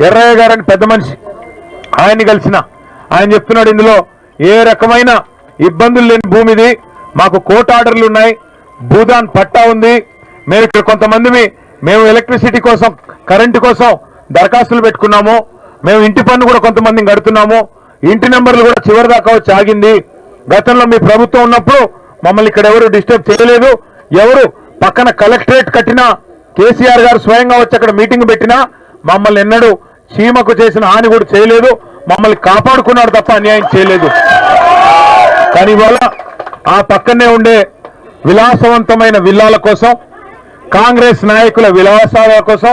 ఎర్రయ్య గారని పెద్ద మనిషి, ఆయన్ని కలిసిన ఆయన చెప్తున్నాడు ఇందులో ఏ రకమైన ఇబ్బందులు లేని భూమిది, మాకు కోర్టు ఆర్డర్లు ఉన్నాయి, భూదాన్ పట్టా ఉంది, మేము ఇక్కడ కొంతమంది మేము ఎలక్ట్రిసిటీ కోసం కరెంటు కోసం దరఖాస్తులు పెట్టుకున్నాము, మేము ఇంటి పన్ను కూడా కొంతమందిని కడుతున్నాము, ఇంటి నెంబర్లు కూడా చివరి దాకా వచ్చి ఆగింది. గతంలో మీ ప్రభుత్వం ఉన్నప్పుడు మమ్మల్ని ఇక్కడ ఎవరు డిస్టర్బ్ చేయలేదు, ఎవరు పక్కన కలెక్టరేట్ కట్టినా కేసీఆర్ గారు స్వయంగా వచ్చి అక్కడ మీటింగ్ పెట్టినా మమ్మల్ని ఎన్నడూ చీమకు చేసిన హాని కూడా చేయలేదు, మమ్మల్ని కాపాడుకున్నాడు తప్ప అన్యాయం చేయలేదు. కానీ ఇవాళ ఆ పక్కనే ఉండే విలాసవంతమైన విల్లాల కోసం, కాంగ్రెస్ నాయకుల విలాసాల కోసం,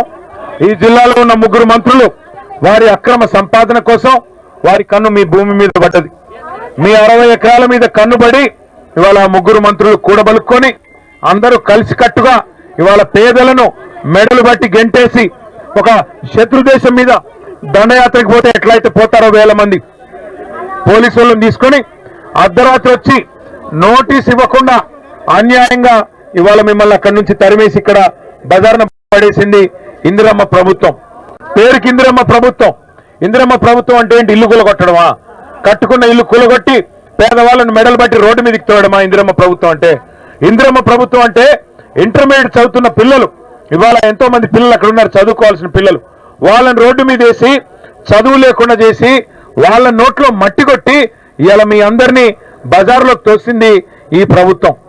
ఈ జిల్లాలో ఉన్న 3 మంత్రులు వారి అక్రమ సంపాదన కోసం వారి కన్ను మీ భూమి మీద పడ్డది. మీ 60 ఎకరాల మీద కన్నుబడి ఇవాళ 3 మంత్రులు కూడబలుక్కొని అందరూ కలిసికట్టుగా ఇవాళ పేదలను మెడలు బట్టి గెంటేసి ఒక శత్రు దేశం మీద దండయాత్రకు పోతే ఎట్లయితే పోతారో 1000 మంది పోలీసు వాళ్ళని తీసుకొని అర్ధరాత్రి వచ్చి నోటీస్ ఇవ్వకుండా అన్యాయంగా ఇవాళ మిమ్మల్ని అక్కడి నుంచి తరిమేసి ఇక్కడ బజార్న పడేసింది ఇందిరమ్మ ప్రభుత్వం. పేరుకి ఇందిరమ్మ ప్రభుత్వం. ఇందిరమ్మ ప్రభుత్వం అంటే ఏంటి? ఇల్లు కూలగొట్టడమా? కట్టుకున్న ఇల్లు కూలగొట్టి పేదవాళ్ళని మెడలు బట్టి రోడ్డు మీదకి తోడమా ఇందిరమ్మ ప్రభుత్వం అంటే? ఇందిరమ్మ ప్రభుత్వం అంటే ఇంటర్మీడియట్ చదువుతున్న పిల్లలు, ఇవాళ ఎంతో మంది పిల్లలు అక్కడ ఉన్నారు చదువుకోవాల్సిన పిల్లలు, వాళ్ళని రోడ్డు మీద వేసి చదువు లేకుండా చేసి వాళ్ళ నోట్లో మట్టి కొట్టి ఇవాళ మీ అందరినీ బజార్లోకి తోసింది ఈ ప్రభుత్వం.